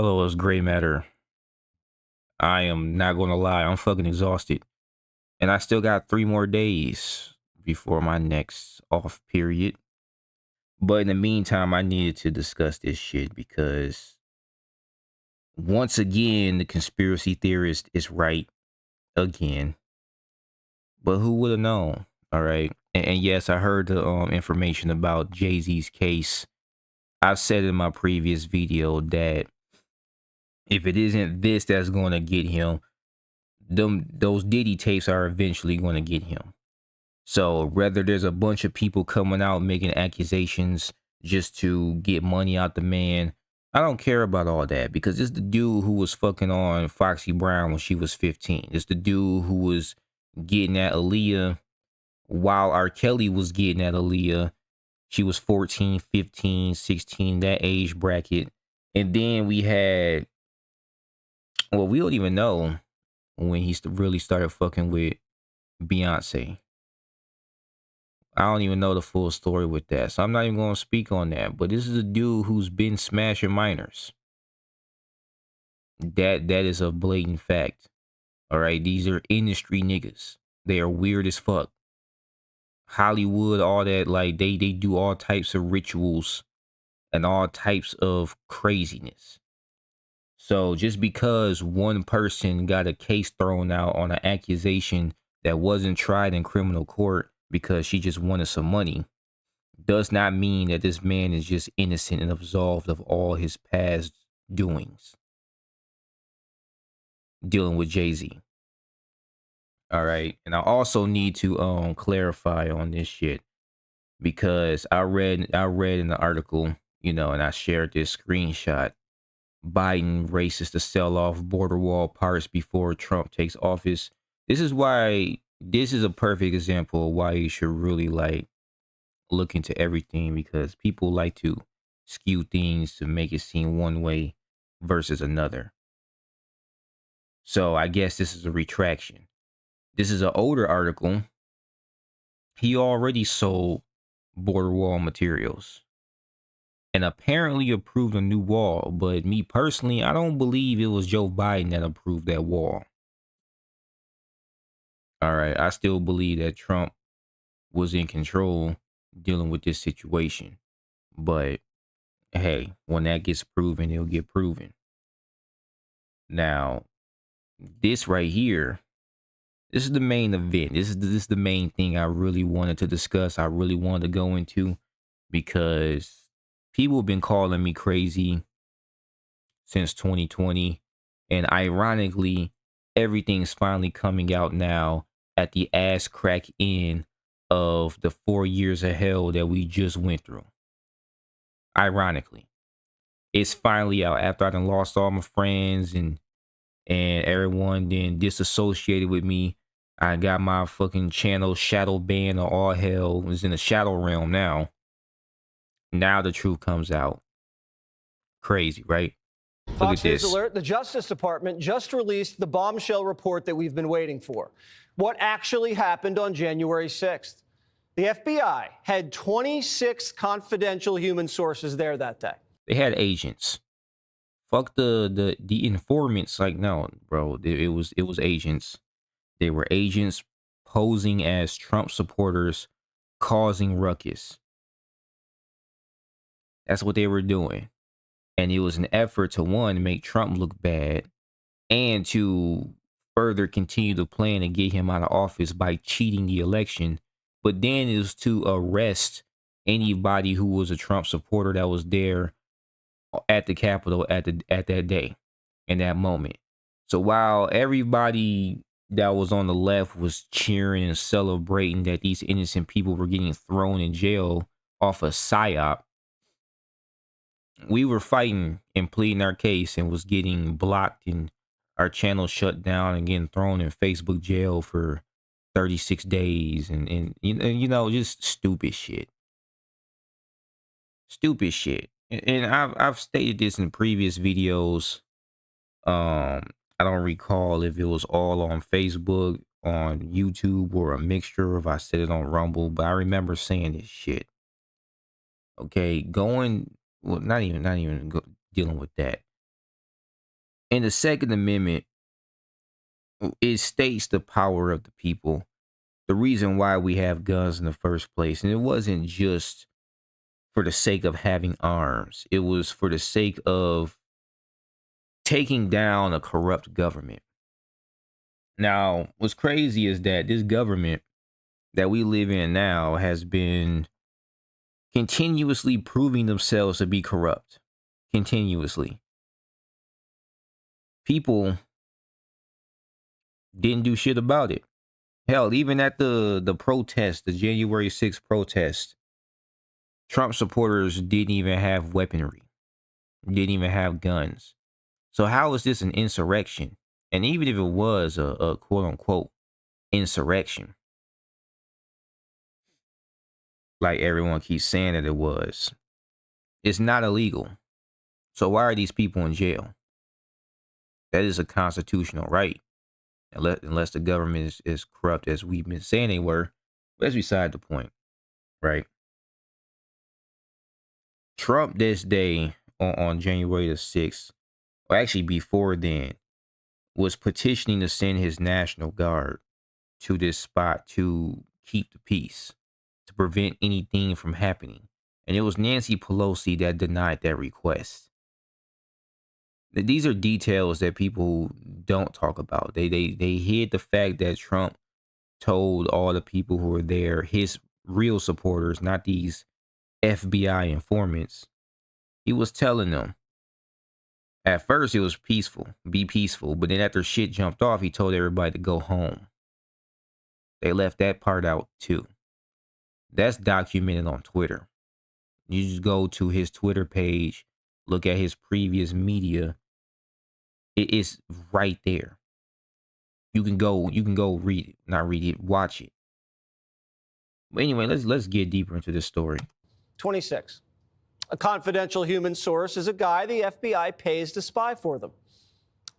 Hello, it's Gray Matter. I am not gonna lie, I'm fucking exhausted. And I still got 3 more days before my next off period. But in the meantime, I needed to discuss this shit because once again, the conspiracy theorist is right again. But who would have known? All right. And yes, I heard the information about Jay-Z's case. I've said in my previous video that if it isn't this that's going to get him, those Diddy tapes are eventually going to get him. So whether there's a bunch of people coming out making accusations just to get money out the man, I don't care about all that because it's the dude who was fucking on Foxy Brown when she was 15. It's the dude who was getting at Aaliyah while R. Kelly was getting at Aaliyah. She was 14, 15, 16, that age bracket. And then we had, well, we don't even know when he really started fucking with Beyonce. I don't even know the full story with that, so I'm not even going to speak on that. But this is a dude who's been smashing minors. That is a blatant fact. All right, these are industry niggas. They are weird as fuck. Hollywood, all that, like they do all types of rituals and all types of craziness. So just because one person got a case thrown out on an accusation that wasn't tried in criminal court because she just wanted some money does not mean that this man is just innocent and absolved of all his past doings dealing with Jay-Z. All right. And I also need to clarify on this shit because I read in the article, and I shared this screenshot. Biden races to sell off border wall parts before Trump takes office. This is a perfect example of why you should really look into everything because people like to skew things to make it seem one way versus another. So I guess this is a retraction. This is an older article. He already sold border wall materials and apparently approved a new wall. But me personally, I don't believe it was Joe Biden that approved that wall. All right. I still believe that Trump was in control dealing with this situation. But hey, when that gets proven, it'll get proven. Now, this right here, this is the main event. This is the main thing I really wanted to discuss. I really wanted to go into because people have been calling me crazy since 2020. And ironically, everything's finally coming out now at the ass crack end of the 4 years of hell that we just went through. Ironically, it's finally out after I done lost all my friends and everyone then disassociated with me. I got my fucking channel shadow banned or all hell is in the shadow realm now. Now the truth comes out. Crazy, right? Look Fox at News this. Alert, the Justice Department just released the bombshell report that we've been waiting for. What actually happened on January 6th? The FBI had 26 confidential human sources there that day. They had agents. Fuck the informants. Like, no, bro. It was agents. They were agents posing as Trump supporters, causing ruckus. That's what they were doing. And it was an effort to, one, make Trump look bad and to further continue the plan to get him out of office by cheating the election. But then it was to arrest anybody who was a Trump supporter that was there at the Capitol at that day, in that moment. So while everybody that was on the left was cheering and celebrating that these innocent people were getting thrown in jail off a psyop, we were fighting and pleading our case and was getting blocked and our channel shut down and getting thrown in Facebook jail for 36 days and just stupid shit. Stupid shit. And I've stated this in previous videos. I don't recall if it was all on Facebook, on YouTube, or a mixture if I said it on Rumble, but I remember saying this shit. Okay, dealing with that. In the Second Amendment, it states the power of the people, the reason why we have guns in the first place. And it wasn't just for the sake of having arms, it was for the sake of taking down a corrupt government. Now, what's crazy is that this government that we live in now has been continuously proving themselves to be corrupt. Continuously. People didn't do shit about it. Hell, even at the protest, the January 6th protest, Trump supporters didn't even have weaponry, didn't even have guns. So how is this an insurrection? And even if it was a quote unquote insurrection, like everyone keeps saying that it was, it's not illegal. So why are these people in jail? That is a constitutional right. Unless the government is corrupt as we've been saying they were. But that's beside the point, right? Trump this day on January the 6th, or actually before then, was petitioning to send his National Guard to this spot to keep the peace, to prevent anything from happening. And it was Nancy Pelosi that denied that request. These are details that people don't talk about. They hid the fact that Trump told all the people who were there, his real supporters, not these FBI informants. He was telling them, at first it was peaceful, be peaceful, but then after shit jumped off, he told everybody to go home. They left that part out too. That's documented on Twitter. You just go to his Twitter page, look at his previous media. It is right there. You can go read it, not read it, watch it. But anyway, let's get deeper into this story. 26. A confidential human source is a guy the FBI pays to spy for them.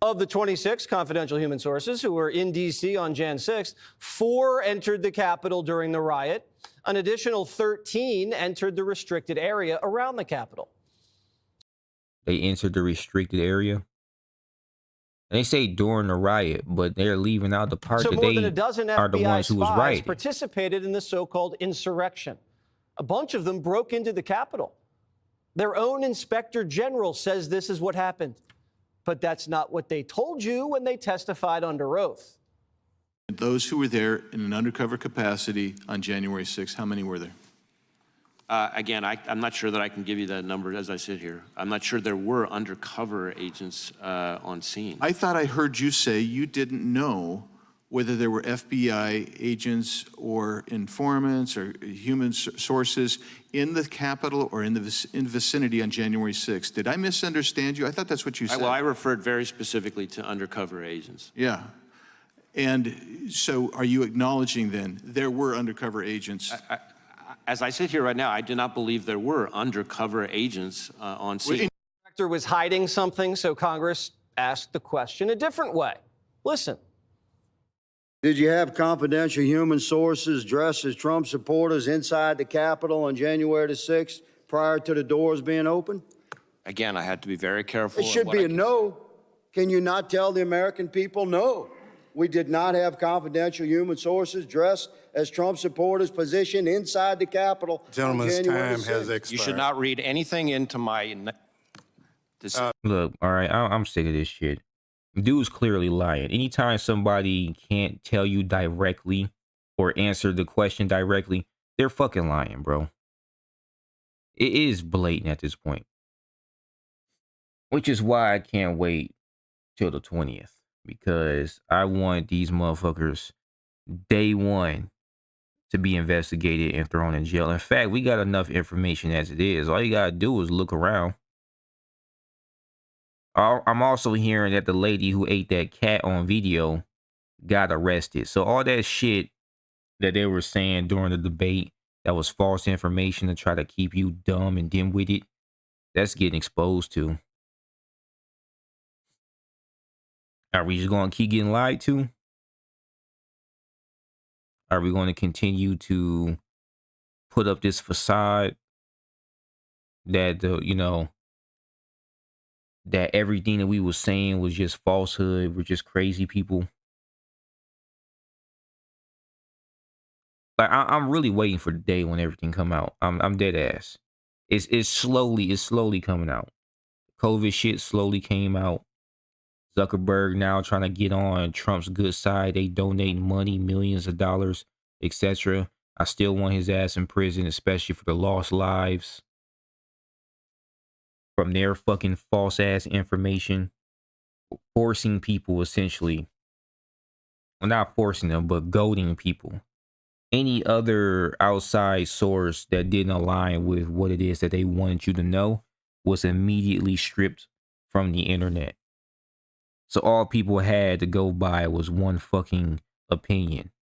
Of the 26 confidential human sources who were in D.C. on Jan 6th, 4 entered the Capitol during the riot. An additional 13 entered the restricted area around the Capitol. They entered the restricted area? And they say during the riot, but they're leaving out the part So that more they than a dozen are the FBI ones who was spies rioting. participated in the so-called insurrection. A bunch of them broke into the Capitol. Their own inspector general says this is what happened. But that's not what they told you when they testified under oath. Those who were there in an undercover capacity on January 6th, how many were there? Again, I'm not sure that I can give you that number as I sit here. I'm not sure there were undercover agents on scene. I thought I heard you say you didn't know whether there were FBI agents or informants or human sources in the Capitol or in the vicinity on January 6th. Did I misunderstand you? I thought that's what you said. Well, I referred very specifically to undercover agents. Yeah. And so are you acknowledging then there were undercover agents? As I sit here right now, I do not believe there were undercover agents on scene. The inspector was hiding something, so Congress asked the question a different way. Listen. Did you have confidential human sources dressed as Trump supporters inside the Capitol on January the 6th prior to the doors being open? Again, I had to be very careful. It should be a no. Can you not tell the American people no? We did not have confidential human sources dressed as Trump supporters positioned inside the Capitol. Gentleman's time has expired. You should not read anything into my... Look, all right, I'm sick of this shit. Dude's clearly lying. Anytime somebody can't tell you directly or answer the question directly, they're fucking lying, bro. It is blatant at this point. Which is why I can't wait till the 20th. Because I want these motherfuckers day one to be investigated and thrown in jail. In fact, we got enough information as it is. All you gotta do is look around. I'm also hearing that the lady who ate that cat on video got arrested. So all that shit that they were saying during the debate that was false information to try to keep you dumb and dim-witted, that's getting exposed to. Are we just going to keep getting lied to? Are we going to continue to put up this facade that that everything that we was saying was just falsehood. We're just crazy people. Like I'm really waiting for the day when everything come out. I'm dead ass. It's slowly coming out. COVID shit slowly came out. Zuckerberg now trying to get on Trump's good side. They donate money, millions of dollars, etc. I still want his ass in prison, especially for the lost lives from their fucking false ass information, forcing people essentially, well, not forcing them, but goading people. Any other outside source that didn't align with what it is that they wanted you to know was immediately stripped from the internet. So all people had to go by was one fucking opinion,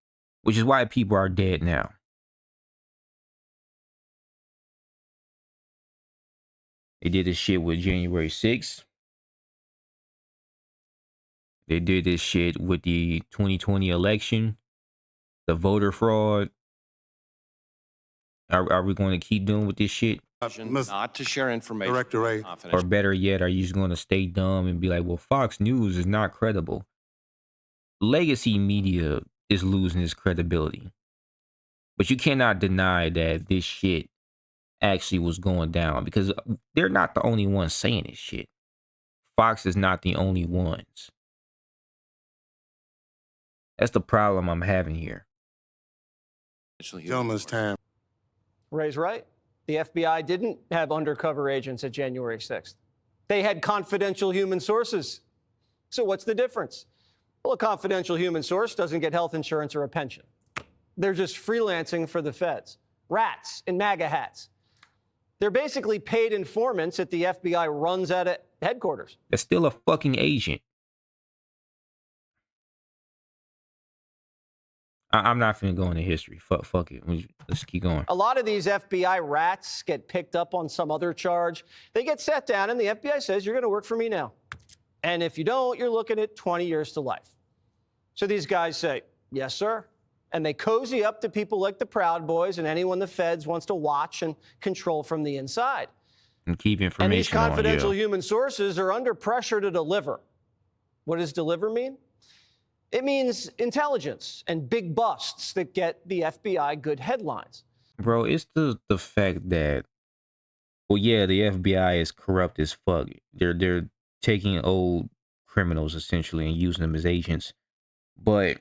which is why people are dead now. They did this shit with January 6th. They did this shit with the 2020 election, the voter fraud. Are we going to keep doing with this shit? Not to share information. Director Ray. Or better yet, are you just going to stay dumb and be like, well, Fox News is not credible? Legacy media is losing its credibility. But you cannot deny that this shit actually was going down, because they're not the only ones saying this shit. Fox is not the only ones. That's the problem I'm having here. Gentleman's time. Ray's right. The FBI didn't have undercover agents at January 6th. They had confidential human sources. So what's the difference? Well, a confidential human source doesn't get health insurance or a pension. They're just freelancing for the feds. Rats in MAGA hats. They're basically paid informants that the FBI runs out of headquarters. They're still a fucking agent. I'm not finna go into history. Fuck it. Let's keep going. A lot of these FBI rats get picked up on some other charge. They get sat down and the FBI says, you're going to work for me now. And if you don't, you're looking at 20 years to life. So these guys say, yes, sir. And they cozy up to people like the Proud Boys and anyone the feds wants to watch and control from the inside. And keep information And these confidential on you. human sources are under pressure to deliver. What does deliver mean? It means intelligence and big busts that get the FBI good headlines. Bro, it's the fact that, well, yeah, the FBI is corrupt as fuck. They're taking old criminals essentially and using them as agents. But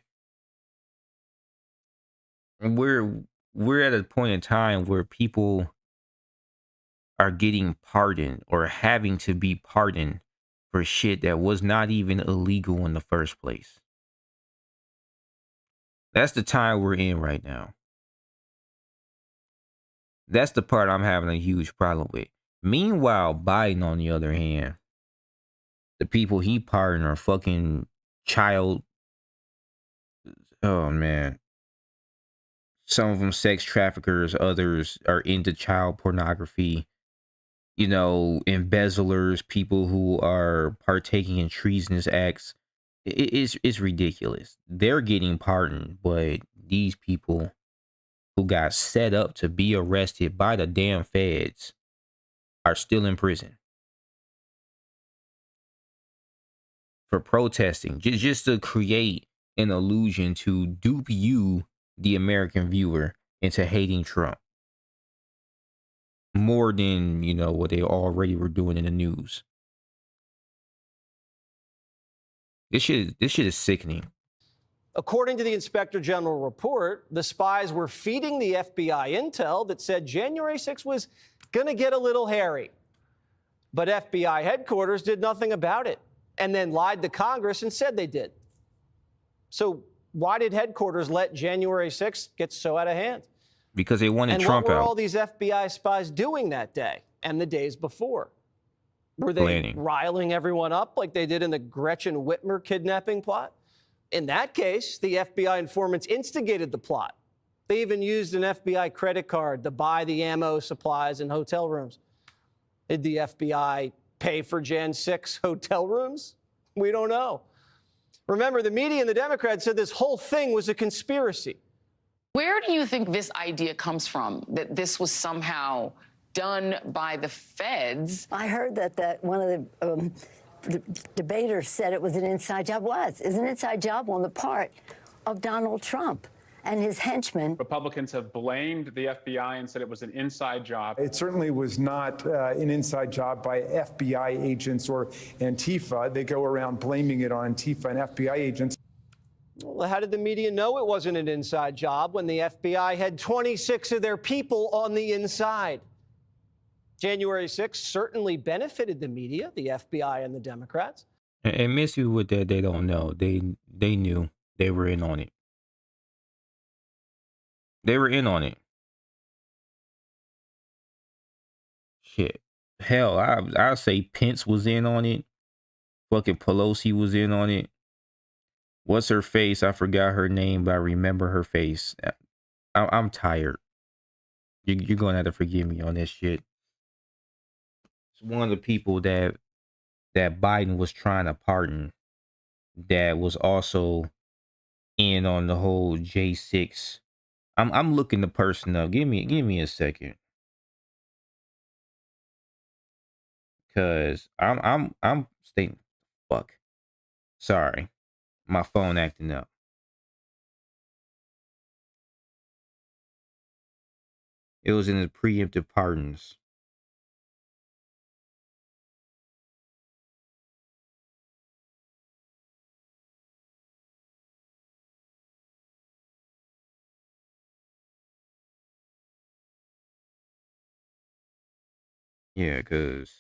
we're at a point in time where people are getting pardoned or having to be pardoned for shit that was not even illegal in the first place. That's the time we're in right now. That's the part I'm having a huge problem with. Meanwhile, Biden, on the other hand, the people he pardoned are fucking child. Oh, man. Some of them sex traffickers, others are into child pornography. You know, embezzlers, people who are partaking in treasonous acts. It's ridiculous. They're getting pardoned, but these people who got set up to be arrested by the damn feds are still in prison for protesting, just to create an illusion to dupe you, the American viewer, into hating Trump more than, you know, what they already were doing in the news. This shit is sickening. According to the Inspector General report, the spies were feeding the FBI intel that said January 6th was going to get a little hairy. But FBI headquarters did nothing about it and then lied to Congress and said they did. So why did headquarters let January 6th get so out of hand? Because they wanted Trump out. And what were all these FBI spies doing that day and the days before? Were they riling everyone up like they did in the Gretchen Whitmer kidnapping plot? In that case, the FBI informants instigated the plot. They even used an FBI credit card to buy the ammo, supplies, and hotel rooms. Did the FBI pay for Jan 6 hotel rooms? We don't know. Remember, the media and the Democrats said this whole thing was a conspiracy. Where do you think this idea comes from, that this was somehow done by the feds. I heard that one of the debaters said it was an inside job. It's an inside job on the part of Donald Trump and his henchmen. Republicans have blamed the FBI and said it was an inside job. It certainly was not an inside job by FBI agents or Antifa. They go around blaming it on Antifa and FBI agents. Well, how did the media know it wasn't an inside job when the FBI had 26 of their people on the inside? January 6th certainly benefited the media, the FBI and the Democrats. And Missy with that, they don't know. They knew they were in on it. They were in on it. Shit. Hell, I say Pence was in on it. Fucking Pelosi was in on it. What's her face? I forgot her name, but I remember her face. I'm tired. You're going to have to forgive me on this shit. It's one of the people that Biden was trying to pardon that was also in on the whole J6. I'm looking the person up. Give me a second. Cause I'm staying. Fuck. Sorry. My phone acting up. It was in the preemptive pardons. Yeah, cause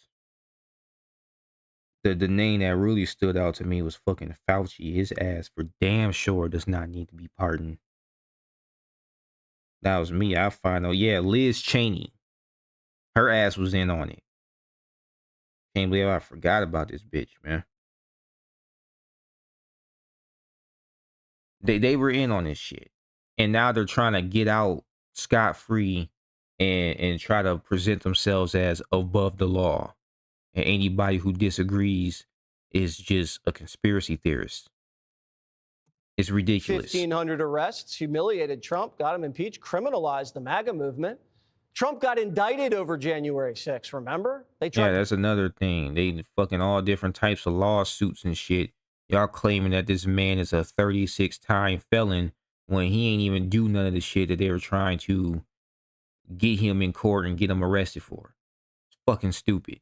the name that really stood out to me was fucking Fauci. His ass for damn sure does not need to be pardoned. That was me. I find out. Yeah, Liz Cheney. Her ass was in on it. Can't believe I forgot about this bitch, man. They were in on this shit. And now they're trying to get out scot-free and try to present themselves as above the law. And anybody who disagrees is just a conspiracy theorist. It's ridiculous. 1,500 arrests, humiliated Trump, got him impeached, criminalized the MAGA movement. Trump got indicted over January 6th, remember? Yeah, that's another thing. They fucking all different types of lawsuits and shit. Y'all claiming that this man is a 36-time felon when he ain't even do none of the shit that they were trying to get him in court and get him arrested for. It's fucking stupid.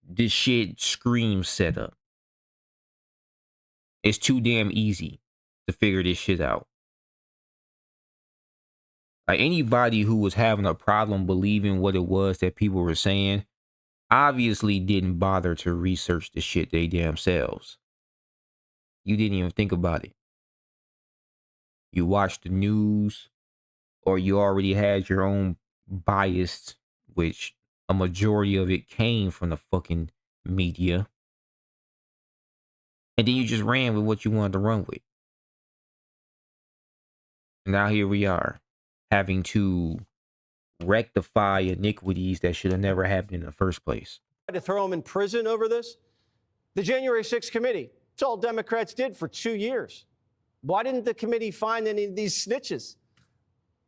This shit screams setup. It's too damn easy to figure this shit out. Like anybody who was having a problem believing what it was that people were saying obviously didn't bother to research the shit they damn selves. You didn't even think about it. You watched the news, or you already had your own bias, which a majority of it came from the fucking media. And then you just ran with what you wanted to run with. And now here we are, having to rectify iniquities that should have never happened in the first place. To throw him in prison over this? The January 6th committee, it's all Democrats did for 2 years. Why didn't the committee find any of these snitches?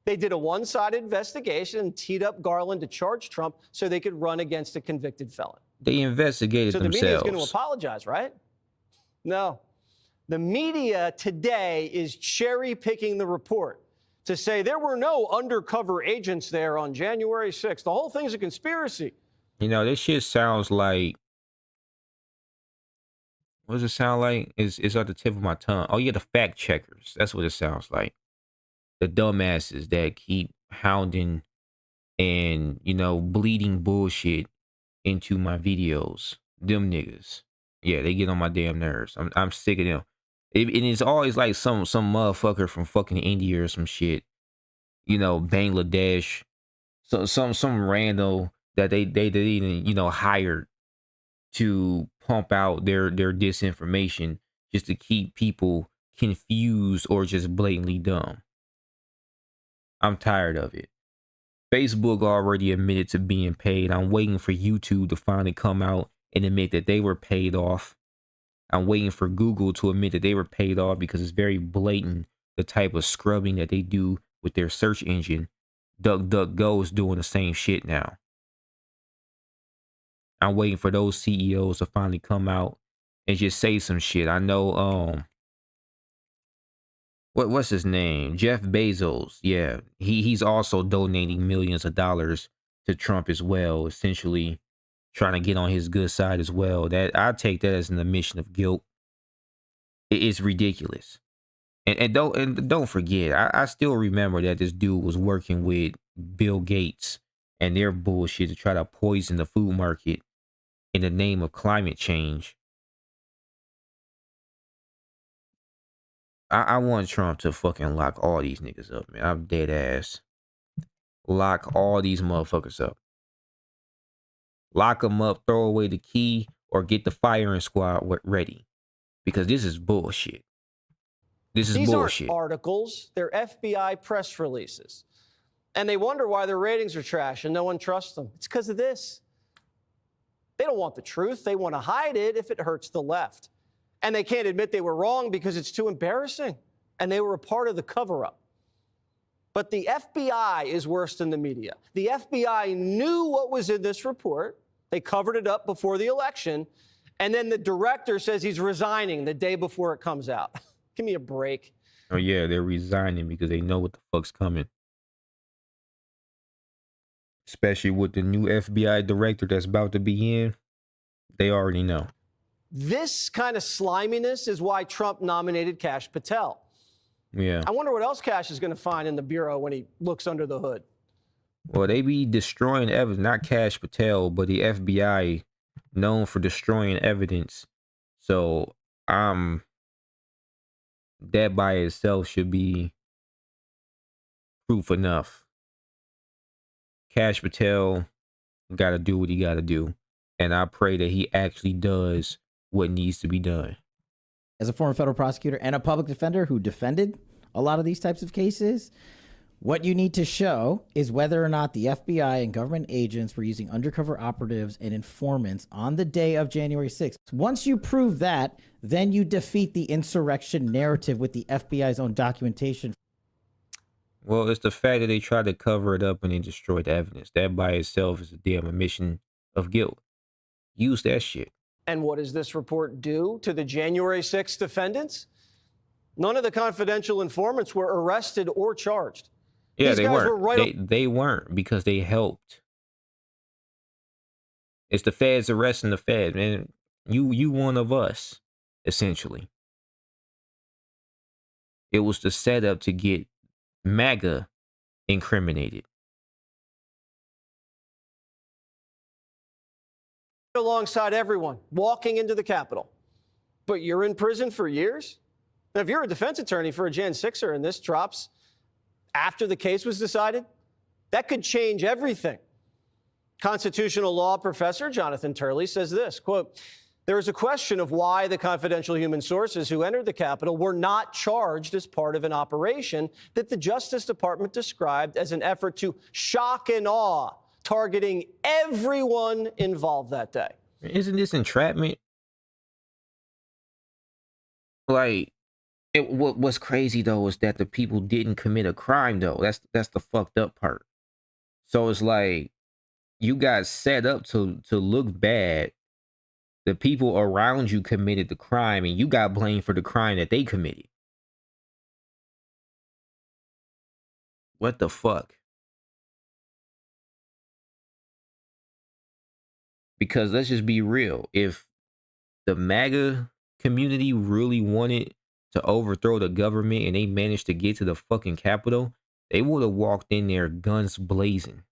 They did a one-sided investigation and teed up Garland to charge Trump so they could run against a convicted felon. They investigated themselves. So the media is going to apologize, right? No. The media today is cherry-picking the report to say there were no undercover agents there on January 6th. The whole thing's a conspiracy. You know, this shit sounds like, what does it sound like? It's at the tip of my tongue. Oh, yeah, the fact checkers. That's what it sounds like. The dumbasses that keep hounding and, you know, bleeding bullshit into my videos. Them niggas. Yeah, they get on my damn nerves. I'm sick of them. And it's always like some motherfucker from fucking India or some shit. You know, Bangladesh. So some rando that they even, you know, hired to pump out their disinformation just to keep people confused or just blatantly dumb. I'm tired of it. Facebook already admitted to being paid. I'm waiting for YouTube to finally come out and admit that they were paid off. I'm waiting for Google to admit that they were paid off because it's very blatant the type of scrubbing that they do with their search engine DuckDuckGo is doing the same shit now. I'm waiting for those CEOs to finally come out and just say some shit. I know what's his name? Jeff Bezos. Yeah. He's also donating millions of dollars to Trump as well, essentially trying to get on his good side as well. That I take that as an admission of guilt. It's ridiculous. And don't forget, I still remember that this dude was working with Bill Gates and their bullshit to try to poison the food market in the name of climate change. I want Trump to fucking lock all these niggas up, man. I'm dead ass. Lock all these motherfuckers up. Lock them up, throw away the key, or get the firing squad ready. Because this is bullshit. This is These bullshit. aren't articles, they're FBI press releases. And they wonder why their ratings are trash and no one trusts them. It's because of this. They don't want the truth. They want to hide it if it hurts the left. And they can't admit they were wrong because it's too embarrassing. And they were a part of the cover-up. But the FBI is worse than the media. The FBI knew what was in this report. They covered it up before the election. And then the director says he's resigning the day before it comes out. Give me a break. Oh, yeah, they're resigning because they know what the fuck's coming. Especially with the new FBI director that's about to be in. They already know. This kind of sliminess is why Trump nominated Kash Patel. Yeah. I wonder what else Kash is going to find in the bureau when he looks under the hood. Well, they be destroying evidence. Not Kash Patel, but the FBI known for destroying evidence. So, that by itself should be proof enough. Kash Patel got to do what he got to do. And I pray that he actually does what needs to be done. As a former federal prosecutor and a public defender who defended a lot of these types of cases, what you need to show is whether or not the FBI and government agents were using undercover operatives and informants on the day of January 6th. Once you prove that, then you defeat the insurrection narrative with the FBI's own documentation. Well, it's the fact that they tried to cover it up and they destroyed the evidence. That by itself is a damn admission of guilt. Use that shit. And what does this report do to the January 6th defendants? None of the confidential informants were arrested or charged. Yeah, These they guys weren't. were right They weren't because they helped. It's the feds arresting the feds, man. You one of us, essentially. It was the setup to get MAGA incriminated. alongside everyone walking into the Capitol. But you're in prison for years? Now, if you're a defense attorney for a Jan 6er and this drops after the case was decided, that could change everything. Constitutional law professor Jonathan Turley says this, quote, "There is a question of why the confidential human sources who entered the Capitol were not charged as part of an operation that the Justice Department described as an effort to shock and awe, targeting everyone involved that day." Isn't this entrapment? Like, what's crazy though is that the people didn't commit a crime though. That's the fucked up part. So it's like you got set up to look bad. The people around you committed the crime, and you got blamed for the crime that they committed. What the fuck? Because let's just be real. If the MAGA community really wanted to overthrow the government and they managed to get to the fucking Capitol, they would have walked in there guns blazing.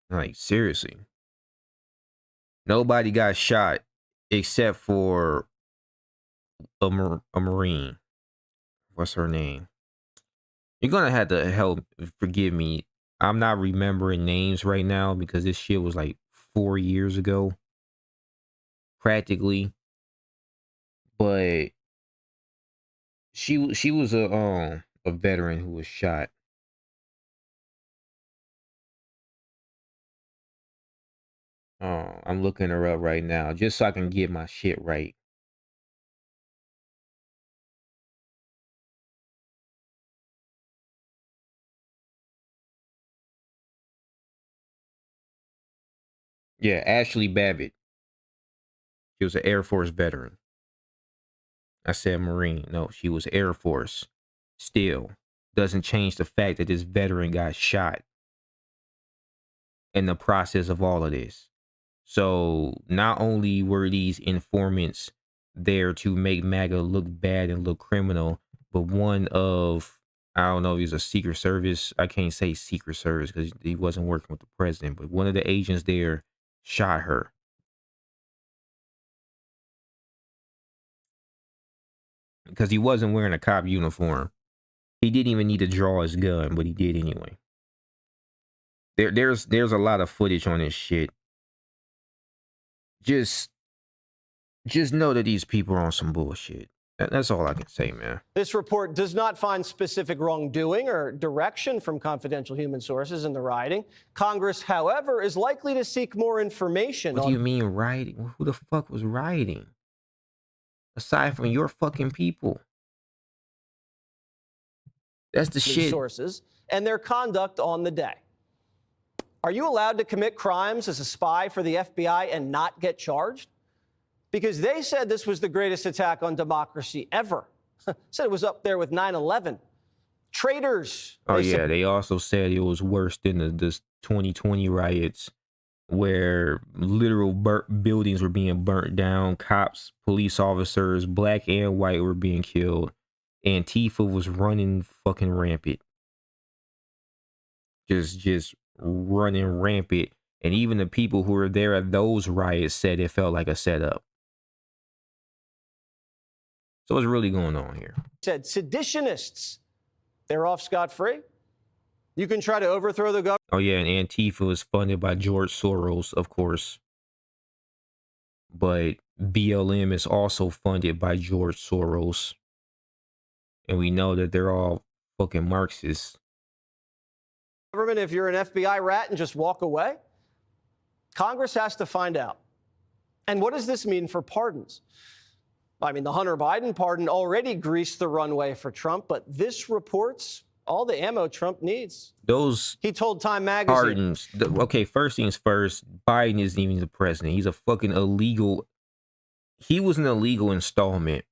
Like, seriously. Nobody got shot except for a Marine. What's her name? You're gonna have to help forgive me. I'm not remembering names right now because this shit was like 4 years ago. Practically. But she was a veteran who was shot. I'm looking her up right now just so I can get my shit right. Yeah, Ashley Babbitt. She was an Air Force veteran. I said Marine. No, she was Air Force. Still, doesn't change the fact that this veteran got shot in the process of all of this. So not only were these informants there to make MAGA look bad and look criminal, but one of, I don't know if he's a Secret Service. I can't say Secret Service because he wasn't working with the president, but one of the agents there shot her. Because he wasn't wearing a cop uniform. He didn't even need to draw his gun, but he did anyway. There's a lot of footage on this shit. Just know that these people are on some bullshit. That's all I can say, man. This report does not find specific wrongdoing or direction from confidential human sources in the rioting. Congress, however, is likely to seek more information. What do you mean rioting? Who the fuck was rioting? Aside from your fucking people. That's the shit. Sources and their conduct on the day. Are you allowed to commit crimes as a spy for the FBI and not get charged? Because they said this was the greatest attack on democracy ever. Said it was up there with 9/11. Traitors. Oh yeah, they also said it was worse than the 2020 riots, where literal buildings were being burnt down, cops, police officers, black and white were being killed. Antifa was running fucking rampant. Just running rampant. And even the people who were there at those riots said it felt like a setup. So what's really going on here? Said seditionists, they're off scot-free. You can try to overthrow the government. Oh yeah, and Antifa was funded by George Soros, of course. But BLM is also funded by George Soros. And we know that they're all fucking Marxists. Government, if you're an FBI rat and just walk away? Congress has to find out. And what does this mean for pardons? I mean, the Hunter Biden pardon already greased the runway for Trump, but this reports all the ammo Trump needs. Those he told Time Magazine. Pardons. Okay, first things first, Biden isn't even the president. He's a fucking illegal. He was an illegal installment.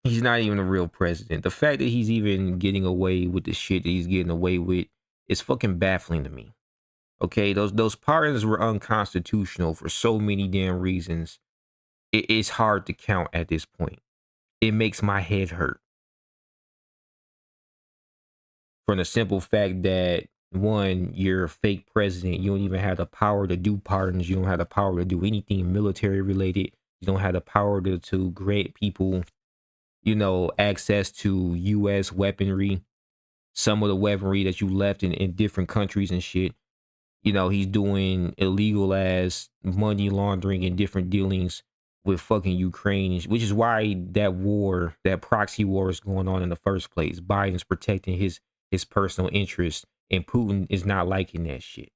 He's not even a real president. The fact that he's even getting away with the shit that he's getting away with is fucking baffling to me. Okay, those pardons were unconstitutional for so many damn reasons. It's hard to count at this point. It makes my head hurt. From the simple fact that, one, you're a fake president. You don't even have the power to do pardons. You don't have the power to do anything military related. You don't have the power to grant people, you know, access to U.S. weaponry. Some of the weaponry that you left in different countries and shit. You know, he's doing illegal ass money laundering and different dealings with fucking Ukraine, which is why that war, that proxy war is going on in the first place. Biden's protecting his personal interests, and Putin is not liking that shit.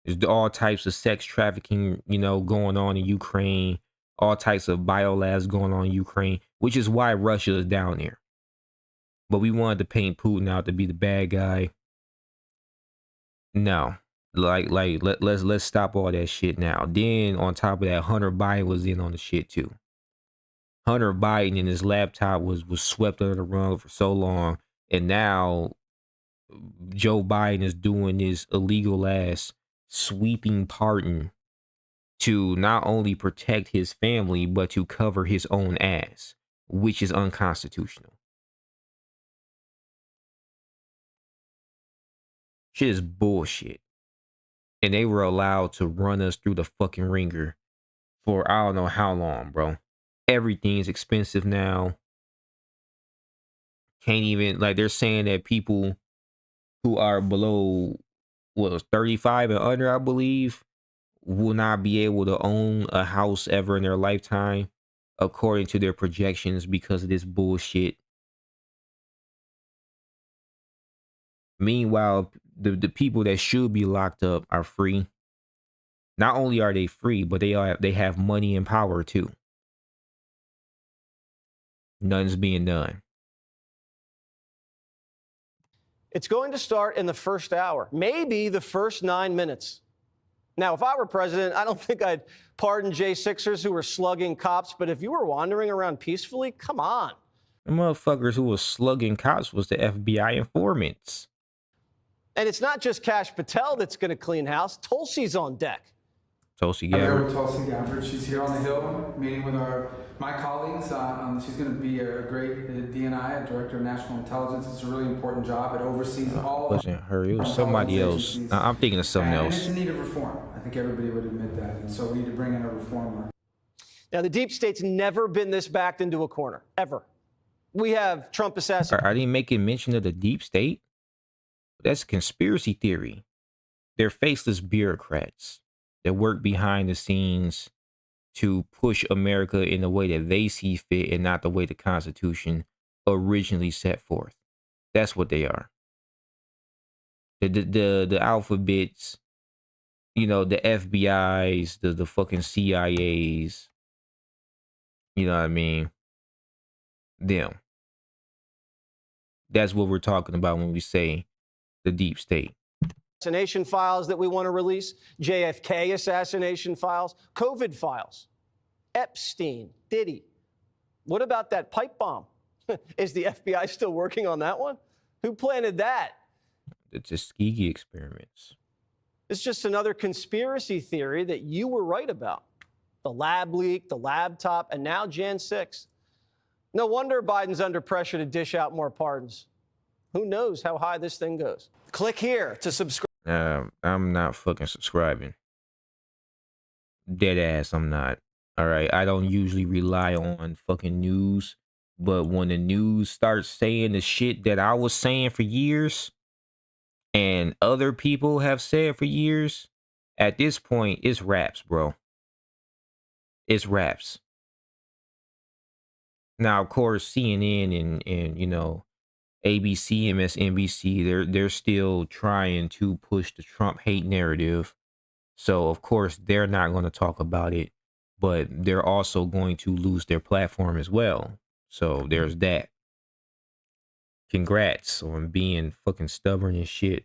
There's all types of sex trafficking, you know, going on in Ukraine, all types of biolabs going on in Ukraine, which is why Russia is down there. But we wanted to paint Putin out to be the bad guy. No. Let's stop all that shit now. Then on top of that, Hunter Biden was in on the shit too. Hunter Biden and his laptop was swept under the rug for so long, and now Joe Biden is doing this illegal ass sweeping pardon to not only protect his family but to cover his own ass, which is unconstitutional. Shit is bullshit. And they were allowed to run us through the fucking ringer for I don't know how long, bro. Everything's expensive now. Can't even, like, they're saying that people who are below, 35 and under, I believe, will not be able to own a house ever in their lifetime, according to their projections, because of this bullshit. Meanwhile, the people that should be locked up are free. Not only are they free, but they have money and power too. None's being done. It's going to start in the first hour, maybe the first 9 minutes. Now, if I were president, I don't think I'd pardon J6ers who were slugging cops, but if you were wandering around peacefully, come on. The motherfuckers who was slugging cops was the FBI informants. And it's not just Kash Patel that's going to clean house. Tulsi's on deck. Tulsi I'm here Gabbard. with Tulsi Gabbard. She's here on the Hill, meeting with my colleagues. She's going to be a great DNI, Director of National Intelligence. It's a really important job. It oversees all. It wasn't her. It was somebody else. I'm thinking of something and else. it's in need of reform. I think everybody would admit that. And so we need to bring in a reformer. Now, the deep state's never been this backed into a corner, ever. We have Trump assassin. I didn't make a mention of the deep state. That's conspiracy theory. They're faceless bureaucrats that work behind the scenes to push America in the way that they see fit and not the way the Constitution originally set forth. That's what they are. The alphabets, you know, the FBI's, the fucking CIA's, you know what I mean? Them. That's what we're talking about when we say the deep state. Assassination files that we want to release, JFK assassination files, COVID files, Epstein, Diddy. What about that pipe bomb? Is the FBI still working on that one? Who planted that? The Tuskegee experiments. It's just another conspiracy theory that you were right about. The lab leak, the laptop, and now Jan 6. No wonder Biden's under pressure to dish out more pardons. Who knows how high this thing goes? Click here to subscribe. I'm not fucking subscribing. Dead ass, I'm not. All right, I don't usually rely on fucking news, but when the news starts saying the shit that I was saying for years and other people have said for years, at this point, it's raps, bro. It's raps. Now, of course, CNN and you know, ABC, MSNBC, they're still trying to push the Trump hate narrative. So, of course, they're not going to talk about it, but they're also going to lose their platform as well. So, there's that. Congrats on being fucking stubborn and shit.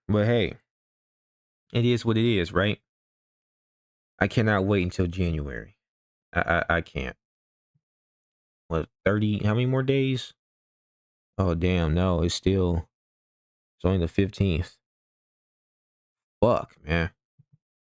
But hey, it is what it is, right? I cannot wait until January. I can't. What, 30? How many more days? Oh, damn. No, it's only the 15th. Fuck, man.